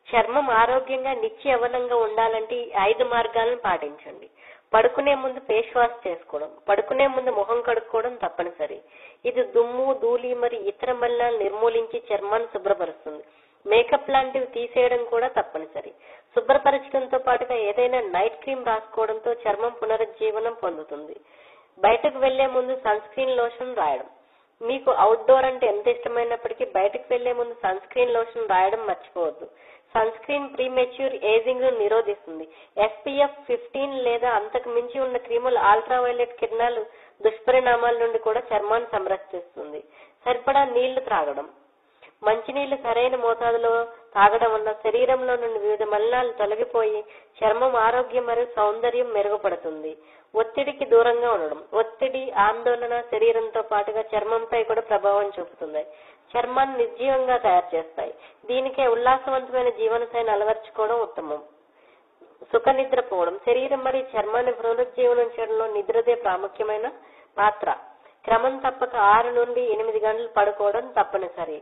చర్మం ఆరోగ్యంగా నిత్య యవ్వనంగా ఉండాలంటే ఈ 5 మార్గాలను పాటించండి. పడుకునే ముందు ఫేస్ వాష్ చేసుకోవడం, పడుకునే ముందు ముఖం కడుక్కోవడం తప్పనిసరి. ఇది దుమ్ము, ధూళి మరియు ఇతర మలినాలను నిర్మూలించి చర్మాన్ని శుభ్రపరుస్తుంది. మేకప్ లాంటివి తీసేయడం కూడా తప్పనిసరి. శుభ్రపరచడంతో పాటుగా ఏదైనా నైట్ క్రీమ్ రాసుకోవడంతో చర్మం పునరుజ్జీవనం పొందుతుంది. బయటకు వెళ్లే ముందు సన్ స్క్రీన్ లోషన్ రాయడం. మీకు అవుట్డోర్ అంటే ఎంత ఇష్టమైనప్పటికీ బయటకు వెళ్లే ముందు సన్ స్క్రీన్ లోషన్ రాయడం మర్చిపోవద్దు. సన్ స్క్రీన్ ప్రీమెచ్యూర్ ఏజింగ్ ను నిరోధిస్తుంది. SPF 15 లేదా అంతకు మించి ఉన్న క్రీములు అల్ట్రావైలెట్ కిరణాలు దుష్పరిణామాల నుండి కూడా చర్మాన్ని సంరక్షిస్తుంది. సరిపడా నీళ్లు త్రాగడం. మంచినీళ్లు సరైన మోతాదులో తాగడం వల్ల శరీరంలో నుండి వివిధ మలినాలు తొలగిపోయి చర్మం ఆరోగ్యం మరియు సౌందర్యం మెరుగుపడుతుంది. ఒత్తిడికి దూరంగా ఉండడం. ఒత్తిడి, ఆందోళన శరీరంతో పాటుగా చర్మంపై కూడా ప్రభావం చూపుతుంది. చర్మాన్ని నిర్జీవంగా తయారు చేస్తాయి. దీనికే ఉల్లాసవంతమైన జీవనశైలిని అలవర్చుకోవడం ఉత్తమం. సుఖ నిద్రపోవడం. శరీరం మరియు చర్మాన్ని పునరుజ్జీవనం చేయడంలో నిద్రదే ప్రాముఖ్యమైన పాత్ర. క్రమం తప్పక 6 నుండి 8 గంటలు పడుకోవడం తప్పనిసరి.